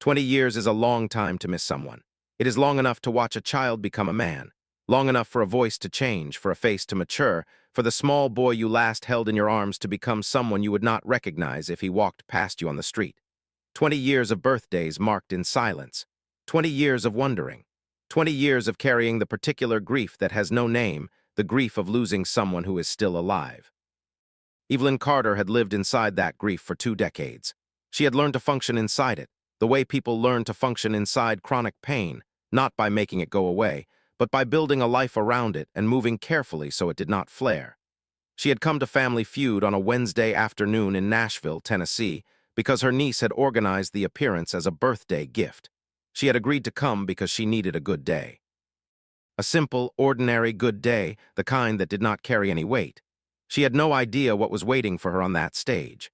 20 years is a long time to miss someone. It is long enough to watch a child become a man, long enough for a voice to change, for a face to mature, for the small boy you last held in your arms to become someone you would not recognize if he walked past you on the street. 20 years of birthdays marked in silence. 20 years of wondering. 20 years of carrying the particular grief that has no name, the grief of losing someone who is still alive. Evelyn Carter had lived inside that grief for 2 decades. She had learned to function inside it, the way people learn to function inside chronic pain, not by making it go away, but by building a life around it and moving carefully so it did not flare. She had come to Family Feud on a Wednesday afternoon in Nashville, Tennessee, because her niece had organized the appearance as a birthday gift. She had agreed to come because she needed a good day. A simple, ordinary good day, the kind that did not carry any weight. She had no idea what was waiting for her on that stage.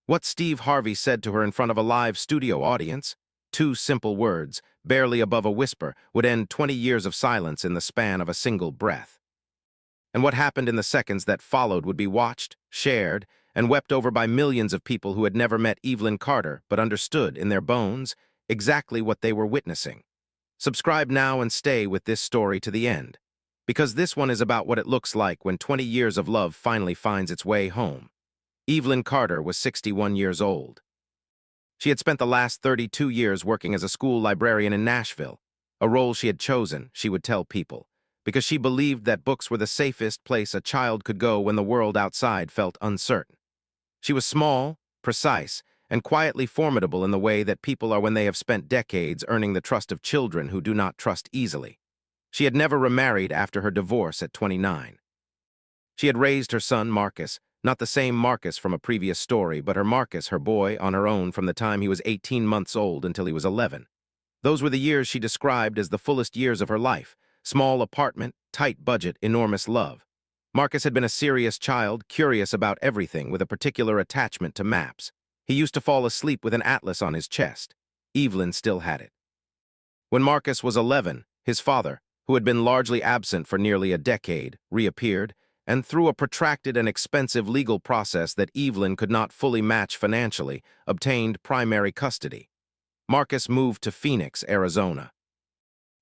What Steve Harvey said to her in front of a live studio audience, 2 simple words, barely above a whisper, would end 20 years of silence in the span of a single breath. And what happened in the seconds that followed would be watched, shared, and wept over by millions of people who had never met Evelyn Carter but understood in their bones exactly what they were witnessing. Subscribe now and stay with this story to the end, because this one is about what it looks like when 20 years of love finally finds its way home. Evelyn Carter was 61 years old. She had spent the last 32 years working as a school librarian in Nashville, a role she had chosen, she would tell people, because she believed that books were the safest place a child could go when the world outside felt uncertain. She was small, precise, and quietly formidable in the way that people are when they have spent decades earning the trust of children who do not trust easily. She had never remarried after her divorce at 29. She had raised her son, Marcus, not the same Marcus from a previous story, but her Marcus, her boy, on her own from the time he was 18 months old until he was 11. Those were the years she described as the fullest years of her life. Small apartment, tight budget, enormous love. Marcus had been a serious child, curious about everything, with a particular attachment to maps. He used to fall asleep with an atlas on his chest. Evelyn still had it. When Marcus was 11, his father, who had been largely absent for nearly a decade, reappeared, and through a protracted and expensive legal process that Evelyn could not fully match financially, obtained primary custody. Marcus moved to Phoenix, Arizona.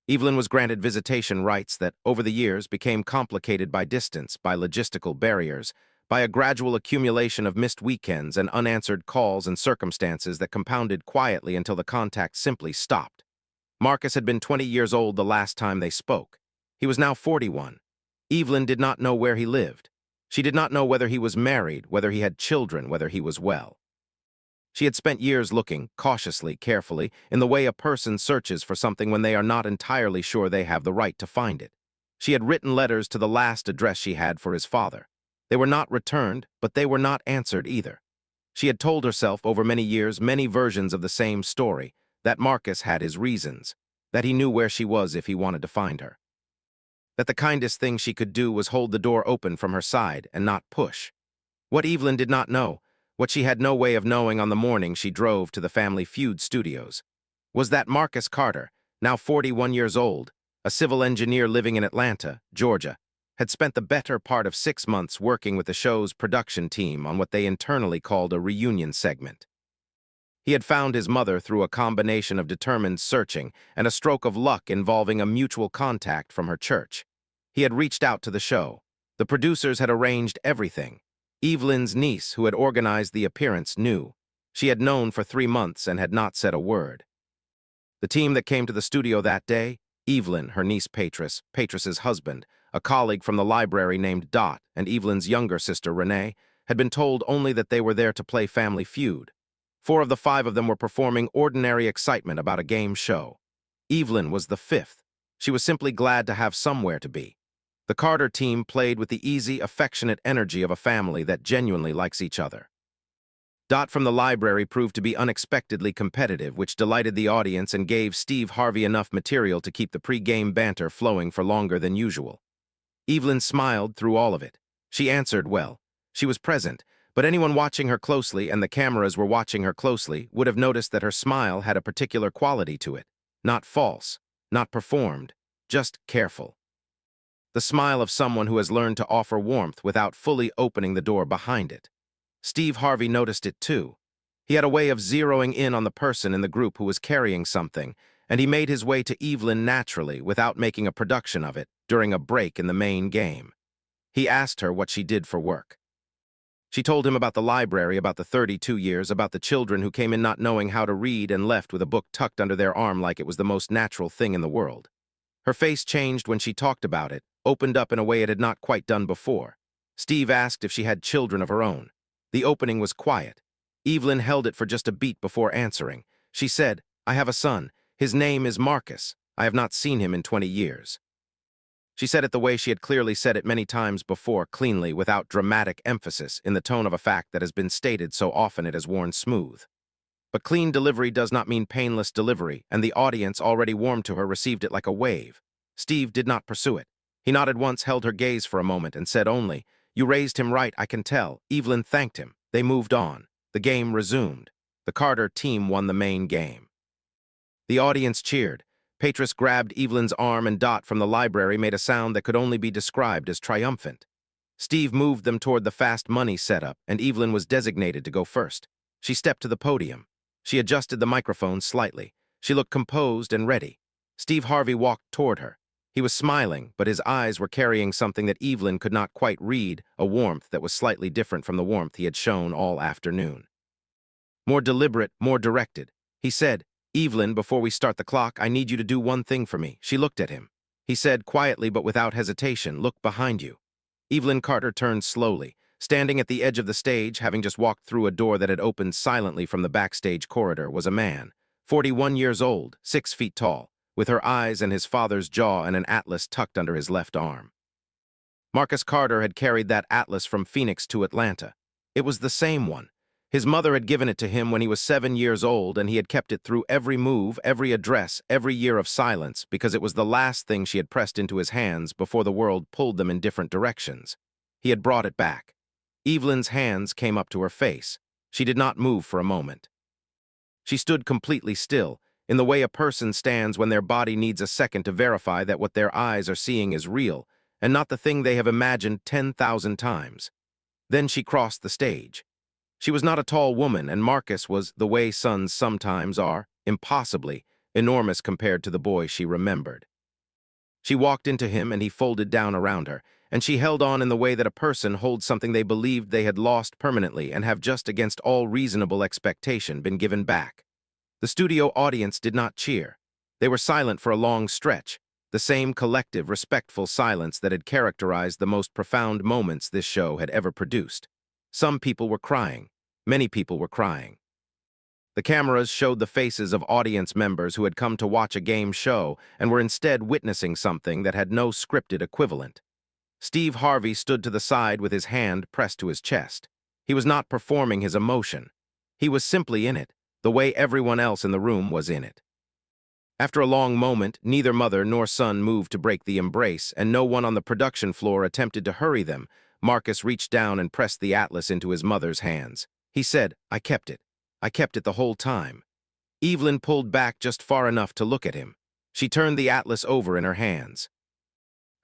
Evelyn was granted visitation rights that, over the years, became complicated by distance, by logistical barriers, by a gradual accumulation of missed weekends and unanswered calls and circumstances that compounded quietly until the contact simply stopped. Marcus had been 20 years old the last time they spoke. He was now 41. Evelyn did not know where he lived. She did not know whether he was married, whether he had children, whether he was well. She had spent years looking, cautiously, carefully, in the way a person searches for something when they are not entirely sure they have the right to find it. She had written letters to the last address she had for his father. They were not returned, but they were not answered either. She had told herself over many years many versions of the same story, that Marcus had his reasons, that he knew where she was if he wanted to find her. That the kindest thing she could do was hold the door open from her side and not push. What Evelyn did not know, what she had no way of knowing on the morning she drove to the Family Feud studios, was that Marcus Carter, now 41 years old, a civil engineer living in Atlanta, Georgia, had spent the better part of 6 months working with the show's production team on what they internally called a reunion segment. He had found his mother through a combination of determined searching and a stroke of luck involving a mutual contact from her church. He had reached out to the show. The producers had arranged everything. Evelyn's niece, who had organized the appearance, knew. She had known for 3 months and had not said a word. The team that came to the studio that day, Evelyn, her niece Patricia's husband, a colleague from the library named Dot, and Evelyn's younger sister Renee, had been told only that they were there to play Family Feud. 4 of the 5 of them were performing ordinary excitement about a game show. Evelyn was the 5th. She was simply glad to have somewhere to be. The Carter team played with the easy, affectionate energy of a family that genuinely likes each other. Dot from the library proved to be unexpectedly competitive, which delighted the audience and gave Steve Harvey enough material to keep the pre-game banter flowing for longer than usual. Evelyn smiled through all of it. She answered well. She was present, but anyone watching her closely, and the cameras were watching her closely, would have noticed that her smile had a particular quality to it. Not false, not performed, just careful. The smile of someone who has learned to offer warmth without fully opening the door behind it. Steve Harvey noticed it too. He had a way of zeroing in on the person in the group who was carrying something, and he made his way to Evelyn naturally without making a production of it during a break in the main game. He asked her what she did for work. She told him about the library, about the 32 years, about the children who came in not knowing how to read and left with a book tucked under their arm like it was the most natural thing in the world. Her face changed when she talked about it, opened up in a way it had not quite done before. Steve asked if she had children of her own. The opening was quiet. Evelyn held it for just a beat before answering. She said, "I have a son. His name is Marcus. I have not seen him in 20 years. She said it the way she had clearly said it many times before, cleanly, without dramatic emphasis, in the tone of a fact that has been stated so often it has worn smooth. But clean delivery does not mean painless delivery, and the audience, already warmed to her, received it like a wave. Steve did not pursue it. He nodded once, held her gaze for a moment, and said only, "You raised him right, I can tell." Evelyn thanked him. They moved on. The game resumed. The Carter team won the main game. The audience cheered. Patris grabbed Evelyn's arm, and Dot from the library made a sound that could only be described as triumphant. Steve moved them toward the fast money setup, and Evelyn was designated to go first. She stepped to the podium. She adjusted the microphone slightly. She looked composed and ready. Steve Harvey walked toward her. He was smiling, but his eyes were carrying something that Evelyn could not quite read, a warmth that was slightly different from the warmth he had shown all afternoon. More deliberate, more directed. He said, "Evelyn, before we start the clock, I need you to do one thing for me." She looked at him. He said, quietly but without hesitation, "Look behind you." Evelyn Carter turned slowly. Standing at the edge of the stage, having just walked through a door that had opened silently from the backstage corridor, was a man, 41 years old, 6 feet tall, with her eyes and his father's jaw and an atlas tucked under his left arm. Marcus Carter had carried that atlas from Phoenix to Atlanta. It was the same one. His mother had given it to him when he was 7 years old, and he had kept it through every move, every address, every year of silence, because it was the last thing she had pressed into his hands before the world pulled them in different directions. He had brought it back. Evelyn's hands came up to her face. She did not move for a moment. She stood completely still, in the way a person stands when their body needs a second to verify that what their eyes are seeing is real, and not the thing they have imagined 10,000 times. Then she crossed the stage. She was not a tall woman, and Marcus was, the way sons sometimes are, impossibly, enormous compared to the boy she remembered. She walked into him, and he folded down around her, and she held on in the way that a person holds something they believed they had lost permanently and have just against all reasonable expectation been given back. The studio audience did not cheer. They were silent for a long stretch, the same collective, respectful silence that had characterized the most profound moments this show had ever produced. Some people were crying. Many people were crying. The cameras showed the faces of audience members who had come to watch a game show and were instead witnessing something that had no scripted equivalent. Steve Harvey stood to the side with his hand pressed to his chest. He was not performing his emotion. He was simply in it, the way everyone else in the room was in it. After a long moment, neither mother nor son moved to break the embrace, and no one on the production floor attempted to hurry them. Marcus reached down and pressed the atlas into his mother's hands. He said, "I kept it. I kept it the whole time." Evelyn pulled back just far enough to look at him. She turned the atlas over in her hands.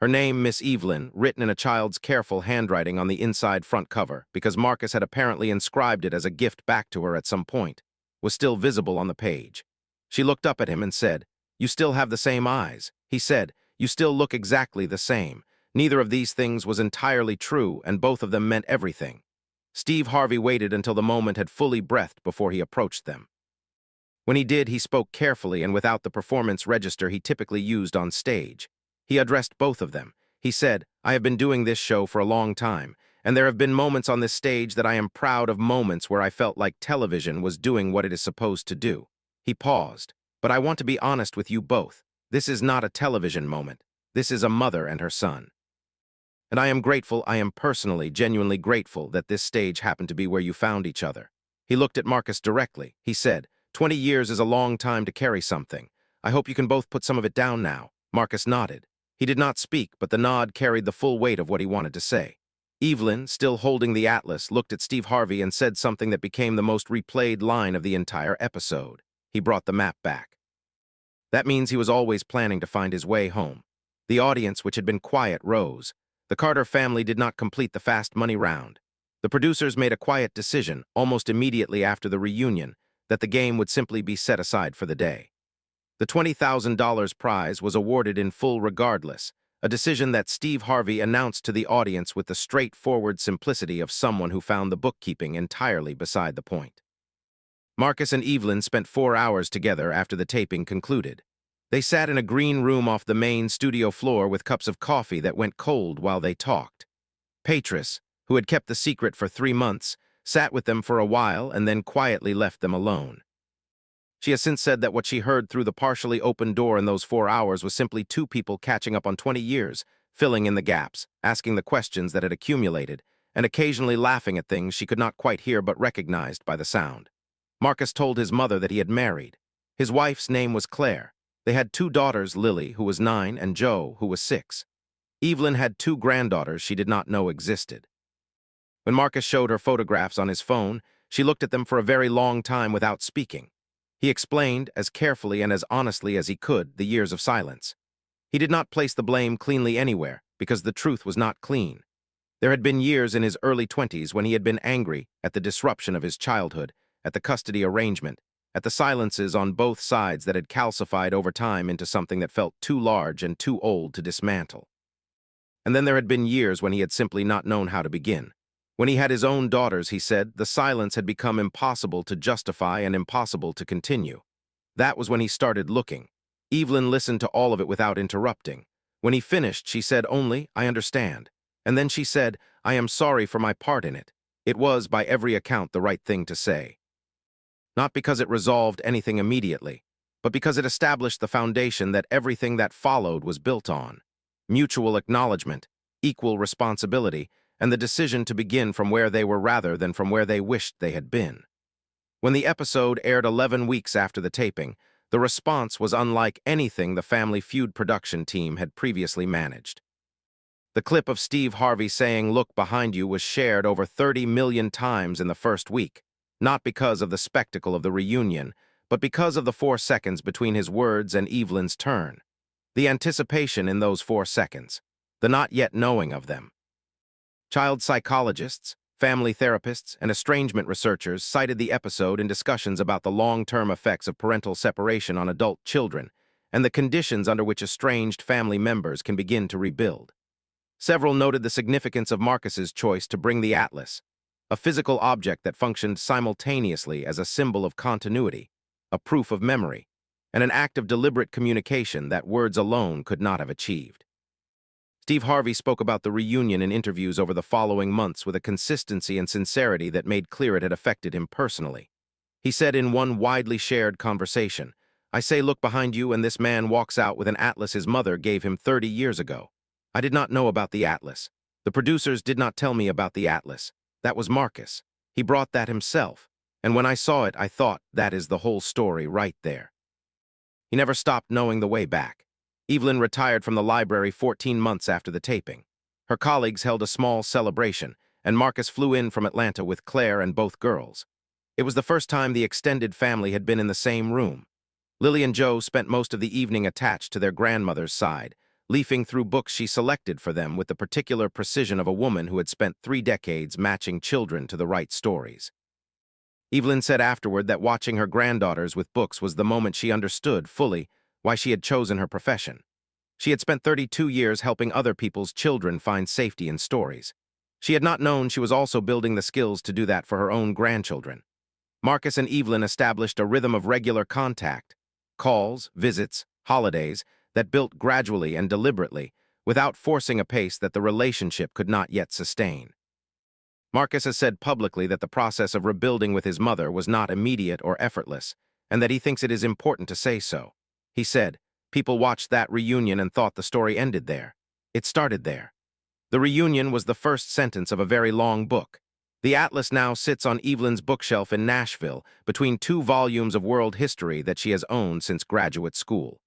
Her name, Miss Evelyn, written in a child's careful handwriting on the inside front cover, because Marcus had apparently inscribed it as a gift back to her at some point, was still visible on the page. She looked up at him and said, "You still have the same eyes." He said, "You still look exactly the same." Neither of these things was entirely true, and both of them meant everything. Steve Harvey waited until the moment had fully breathed before he approached them. When he did, he spoke carefully and without the performance register he typically used on stage. He addressed both of them. He said, "I have been doing this show for a long time, and there have been moments on this stage that I am proud of, moments where I felt like television was doing what it is supposed to do." He paused. "But I want to be honest with you both. This is not a television moment. This is a mother and her son. And I am grateful, I am personally, genuinely grateful that this stage happened to be where you found each other." He looked at Marcus directly. He said, 20 years is a long time to carry something. I hope you can both put some of it down now." Marcus nodded. He did not speak, but the nod carried the full weight of what he wanted to say. Evelyn, still holding the atlas, looked at Steve Harvey and said something that became the most replayed line of the entire episode. He brought the map back. That means he was always planning to find his way home. The audience, which had been quiet, rose. The Carter family did not complete the fast money round. The producers made a quiet decision, almost immediately after the reunion, that the game would simply be set aside for the day. The $20,000 prize was awarded in full regardless, a decision that Steve Harvey announced to the audience with the straightforward simplicity of someone who found the bookkeeping entirely beside the point. Marcus and Evelyn spent 4 hours together after the taping concluded. They sat in a green room off the main studio floor with cups of coffee that went cold while they talked. Patris, who had kept the secret for 3 months, sat with them for a while and then quietly left them alone. She has since said that what she heard through the partially open door in those 4 hours was simply two people catching up on 20 years, filling in the gaps, asking the questions that had accumulated, and occasionally laughing at things she could not quite hear but recognized by the sound. Marcus told his mother that he had married. His wife's name was Claire. They had 2 daughters, Lily, who was 9, and Jo, who was 6. Evelyn had 2 granddaughters she did not know existed. When Marcus showed her photographs on his phone, she looked at them for a very long time without speaking. He explained, as carefully and as honestly as he could, the years of silence. He did not place the blame cleanly anywhere, because the truth was not clean. There had been years in his early 20s when he had been angry at the disruption of his childhood, at the custody arrangement, at the silences on both sides that had calcified over time into something that felt too large and too old to dismantle. And then there had been years when he had simply not known how to begin. When he had his own daughters, he said, the silence had become impossible to justify and impossible to continue. That was when he started looking. Evelyn listened to all of it without interrupting. When he finished, she said only, "I understand." And then she said, "I am sorry for my part in it." It was, by every account, the right thing to say. Not because it resolved anything immediately, but because it established the foundation that everything that followed was built on: mutual acknowledgement, equal responsibility, and the decision to begin from where they were rather than from where they wished they had been. When the episode aired 11 weeks after the taping, the response was unlike anything the Family Feud production team had previously managed. The clip of Steve Harvey saying, "Look behind you," was shared over 30 million times in the first week, not because of the spectacle of the reunion, but because of the 4 seconds between his words and Evelyn's turn. The anticipation in those 4 seconds, the not yet knowing of them. Child psychologists, family therapists, and estrangement researchers cited the episode in discussions about the long-term effects of parental separation on adult children and the conditions under which estranged family members can begin to rebuild. Several noted the significance of Marcus's choice to bring the atlas, a physical object that functioned simultaneously as a symbol of continuity, a proof of memory, and an act of deliberate communication that words alone could not have achieved. Steve Harvey spoke about the reunion in interviews over the following months with a consistency and sincerity that made clear it had affected him personally. He said in one widely shared conversation, "I say look behind you and this man walks out with an atlas his mother gave him 30 years ago. I did not know about the atlas. The producers did not tell me about the atlas. That was Marcus. He brought that himself. And when I saw it, I thought, that is the whole story right there." He never stopped knowing the way back. Evelyn retired from the library 14 months after the taping. Her colleagues held a small celebration, and Marcus flew in from Atlanta with Claire and both girls. It was the first time the extended family had been in the same room. Lily and Jo spent most of the evening attached to their grandmother's side, leafing through books she selected for them with the particular precision of a woman who had spent 3 decades matching children to the right stories. Evelyn said afterward that watching her granddaughters with books was the moment she understood fully why she had chosen her profession. She had spent 32 years helping other people's children find safety in stories. She had not known she was also building the skills to do that for her own grandchildren. Marcus and Evelyn established a rhythm of regular contact, calls, visits, holidays, that built gradually and deliberately, without forcing a pace that the relationship could not yet sustain. Marcus has said publicly that the process of rebuilding with his mother was not immediate or effortless, and that he thinks it is important to say so. He said, "People watched that reunion and thought the story ended there. It started there." The reunion was the first sentence of a very long book. The atlas now sits on Evelyn's bookshelf in Nashville, between 2 volumes of world history that she has owned since graduate school.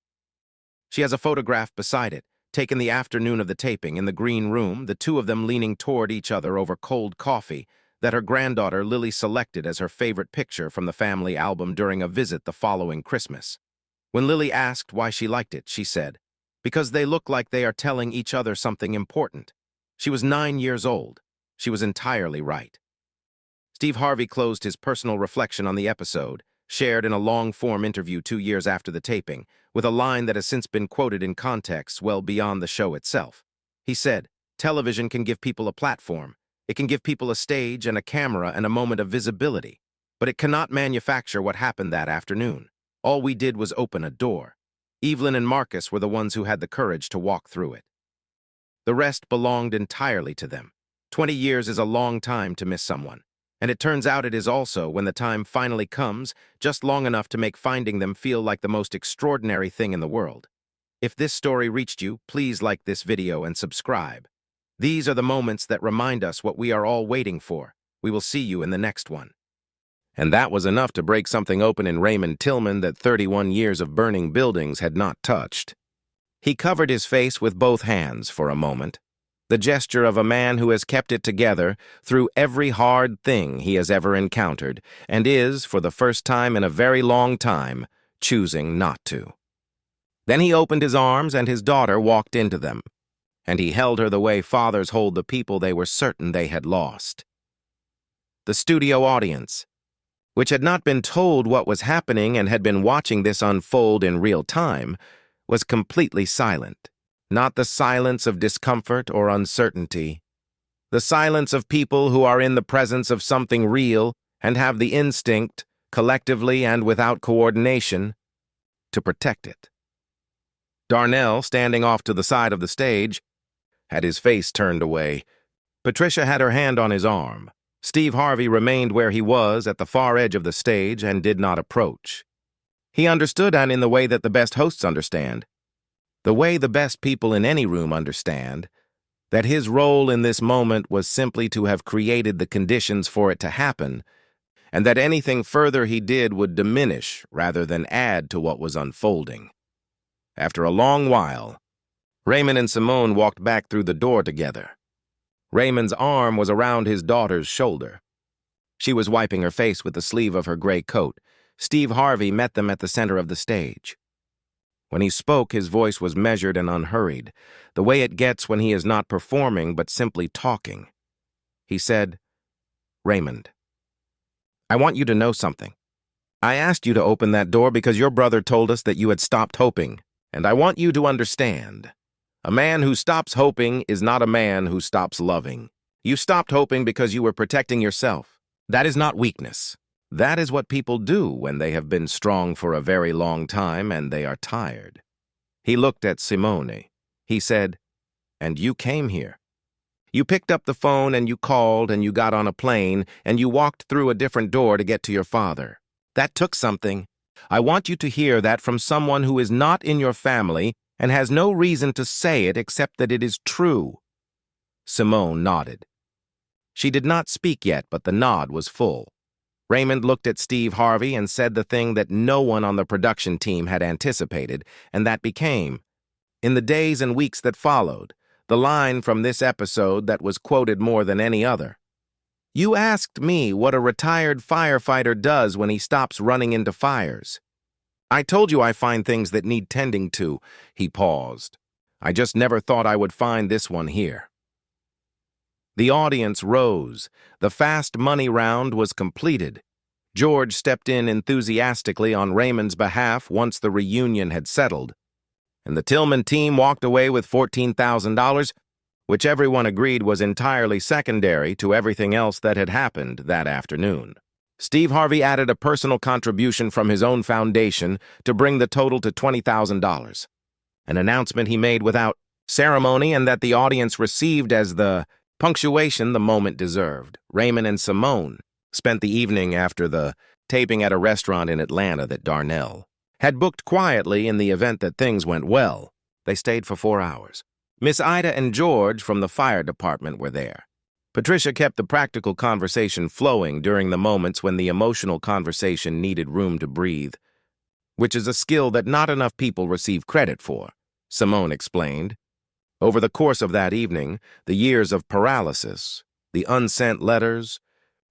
She has a photograph beside it, taken the afternoon of the taping in the green room, the 2 of them leaning toward each other over cold coffee, that her granddaughter Lily selected as her favorite picture from the family album during a visit the following Christmas. When Lily asked why she liked it, she said, "Because they look like they are telling each other something important." She was 9 years old. She was entirely right. Steve Harvey closed his personal reflection on the episode, shared in a long-form interview 2 years after the taping, with a line that has since been quoted in contexts well beyond the show itself. He said, "Television can give people a platform. It can give people a stage and a camera and a moment of visibility. But it cannot manufacture what happened that afternoon. All we did was open a door. Evelyn and Marcus were the ones who had the courage to walk through it. The rest belonged entirely to them. 20 years is a long time to miss someone. And it turns out it is also, when the time finally comes, just long enough to make finding them feel like the most extraordinary thing in the world. If this story reached you, please like this video and subscribe. These are the moments that remind us what we are all waiting for. We will see you in the next one." And that was enough to break something open in Raymond Tillman that 31 years of burning buildings had not touched. He covered his face with both hands for a moment, the gesture of a man who has kept it together through every hard thing he has ever encountered, and is, for the first time in a very long time, choosing not to. Then he opened his arms and his daughter walked into them, and he held her the way fathers hold the people they were certain they had lost. The studio audience, which had not been told what was happening and had been watching this unfold in real time, was completely silent. Not the silence of discomfort or uncertainty. The silence of people who are in the presence of something real and have the instinct, collectively and without coordination, to protect it. Darnell, standing off to the side of the stage, had his face turned away. Patricia had her hand on his arm. Steve Harvey remained where he was at the far edge of the stage and did not approach. He understood, and in the way that the best hosts understand, the way the best people in any room understand, that his role in this moment was simply to have created the conditions for it to happen, and that anything further he did would diminish rather than add to what was unfolding. After a long while, Raymond and Simone walked back through the door together. Raymond's arm was around his daughter's shoulder. She was wiping her face with the sleeve of her gray coat. Steve Harvey met them at the center of the stage. When he spoke, his voice was measured and unhurried, the way it gets when he is not performing but simply talking. He said, "Raymond, I want you to know something. I asked you to open that door because your brother told us that you had stopped hoping, and I want you to understand. A man who stops hoping is not a man who stops loving. You stopped hoping because you were protecting yourself. That is not weakness. That is what people do when they have been strong for a very long time and they are tired." He looked at Simone. He said, "And you came here. You picked up the phone and you called and you got on a plane and you walked through a different door to get to your father. That took something. I want you to hear that from someone who is not in your family and has no reason to say it except that it is true." Simone nodded. She did not speak yet, but the nod was full. Raymond looked at Steve Harvey and said the thing that no one on the production team had anticipated, and that became, in the days and weeks that followed, the line from this episode that was quoted more than any other. "You asked me what a retired firefighter does when he stops running into fires. I told you I find things that need tending to." He paused. "I just never thought I would find this one here." The audience rose. The fast money round was completed. George stepped in enthusiastically on Raymond's behalf once the reunion had settled, and the Tillman team walked away with $14,000, which everyone agreed was entirely secondary to everything else that had happened that afternoon. Steve Harvey added a personal contribution from his own foundation to bring the total to $20,000, an announcement he made without ceremony and that the audience received as the punctuation the moment deserved. Raymond and Simone spent the evening after the taping at a restaurant in Atlanta that Darnell had booked quietly in the event that things went well. They stayed for 4 hours. Miss Ida and George from the fire department were there. Patricia kept the practical conversation flowing during the moments when the emotional conversation needed room to breathe, which is a skill that not enough people receive credit for, Simone explained. Over the course of that evening, the years of paralysis, the unsent letters,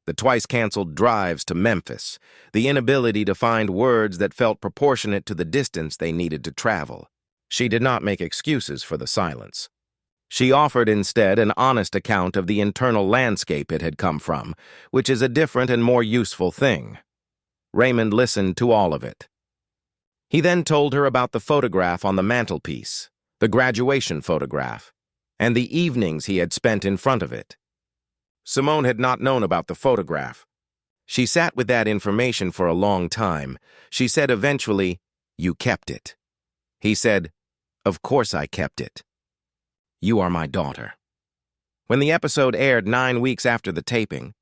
the twice-canceled drives to Memphis, the inability to find words that felt proportionate to the distance they needed to travel. She did not make excuses for the silence. She offered instead an honest account of the internal landscape it had come from, which is a different and more useful thing. Raymond listened to all of it. He then told her about the photograph on the mantelpiece, the graduation photograph, and the evenings he had spent in front of it. Simone had not known about the photograph. She sat with that information for a long time. She said eventually, "You kept it." He said, "Of course I kept it. You are my daughter." When the episode aired 9 weeks after the taping,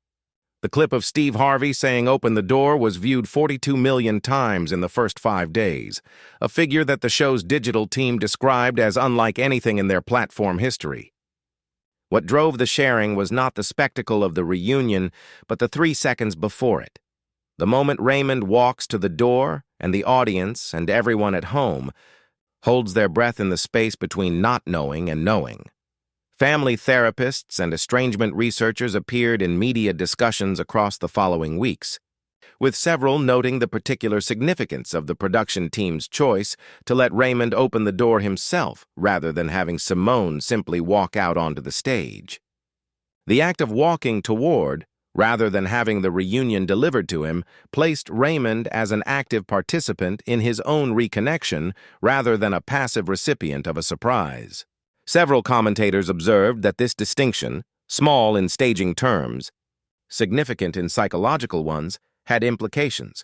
the clip of Steve Harvey saying "open the door" was viewed 42 million times in the first 5 days, a figure that the show's digital team described as unlike anything in their platform history. What drove the sharing was not the spectacle of the reunion, but the 3 seconds before it. The moment Raymond walks to the door, and the audience and everyone at home holds their breath in the space between not knowing and knowing. Family therapists and estrangement researchers appeared in media discussions across the following weeks, with several noting the particular significance of the production team's choice to let Raymond open the door himself rather than having Simone simply walk out onto the stage. The act of walking toward, rather than having the reunion delivered to him, placed Raymond as an active participant in his own reconnection rather than a passive recipient of a surprise. Several commentators observed that this distinction, small in staging terms, significant in psychological ones, had implications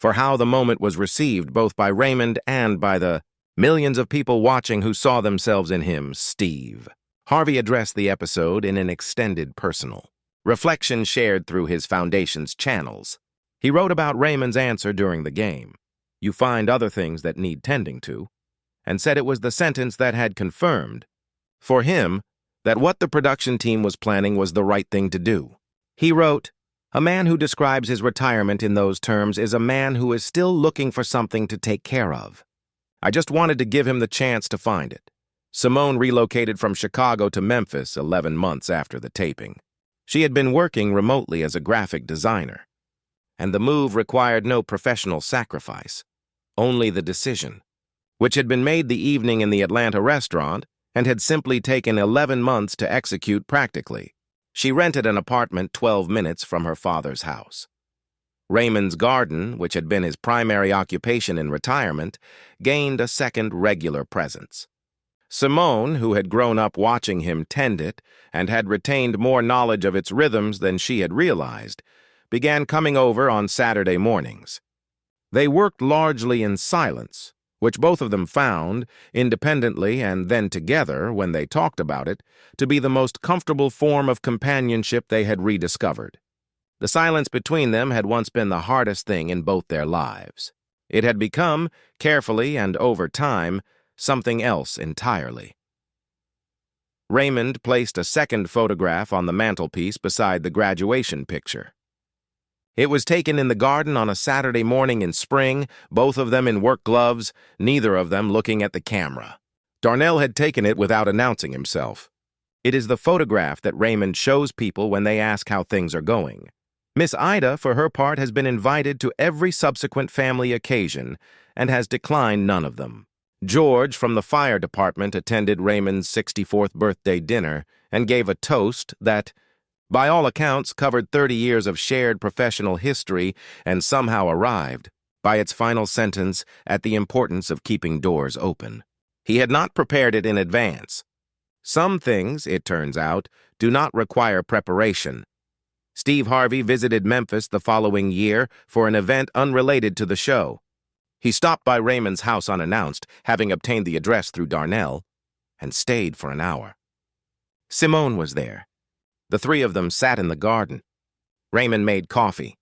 for how the moment was received both by Raymond and by the millions of people watching who saw themselves in him, Steve. Harvey addressed the episode in an extended personal reflection shared through his foundation's channels. He wrote about Raymond's answer during the game, "You find other things that need tending to," and said it was the sentence that had confirmed, for him, that what the production team was planning was the right thing to do. He wrote, "A man who describes his retirement in those terms is a man who is still looking for something to take care of. I just wanted to give him the chance to find it." Simone relocated from Chicago to Memphis 11 months after the taping. She had been working remotely as a graphic designer, and the move required no professional sacrifice, only the decision, which had been made the evening in the Atlanta restaurant and had simply taken 11 months to execute practically. She rented an apartment 12 minutes from her father's house. Raymond's garden, which had been his primary occupation in retirement, gained a second regular presence. Simone, who had grown up watching him tend it and had retained more knowledge of its rhythms than she had realized, began coming over on Saturday mornings. They worked largely in silence, which both of them found, independently and then together when they talked about it, to be the most comfortable form of companionship they had rediscovered. The silence between them had once been the hardest thing in both their lives. It had become, carefully and over time, something else entirely. Raymond placed a second photograph on the mantelpiece beside the graduation picture. It was taken in the garden on a Saturday morning in spring, both of them in work gloves, neither of them looking at the camera. Darnell had taken it without announcing himself. It is the photograph that Raymond shows people when they ask how things are going. Miss Ida, for her part, has been invited to every subsequent family occasion and has declined none of them. George from the fire department attended Raymond's 64th birthday dinner and gave a toast that, by all accounts, covered 30 years of shared professional history and somehow arrived, by its final sentence, at the importance of keeping doors open. He had not prepared it in advance. Some things, it turns out, do not require preparation. Steve Harvey visited Memphis the following year for an event unrelated to the show. He stopped by Raymond's house unannounced, having obtained the address through Darnell, and stayed for an hour. Simone was there. The three of them sat in the garden. Raymond made coffee.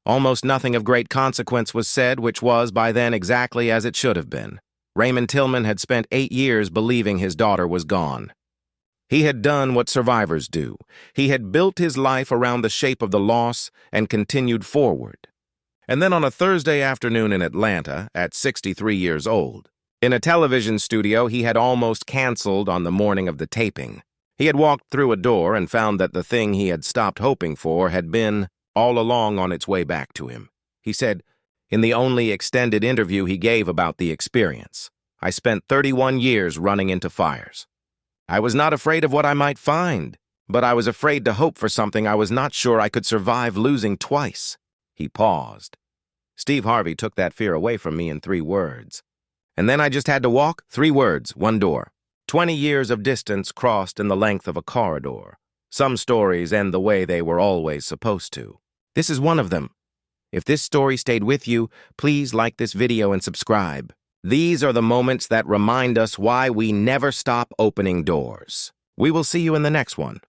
Almost nothing of great consequence was said, which was, by then, exactly as it should have been. Raymond Tillman had spent 8 years believing his daughter was gone. He had done what survivors do. He had built his life around the shape of the loss and continued forward. And then on a Thursday afternoon in Atlanta, at 63 years old, in a television studio he had almost canceled on the morning of the taping. He had walked through a door and found that the thing he had stopped hoping for had been, all along, on its way back to him. He said, in the only extended interview he gave about the experience, "I spent 31 years running into fires. I was not afraid of what I might find, but I was afraid to hope for something I was not sure I could survive losing twice. He paused. Steve Harvey took that fear away from me in 3 words. And then I just had to walk 3 words, 1 door. 20 years of distance crossed in the length of a corridor. Some stories end the way they were always supposed to. This is one of them. If this story stayed with you, please like this video and subscribe. These are the moments that remind us why we never stop opening doors. We will see you in the next one.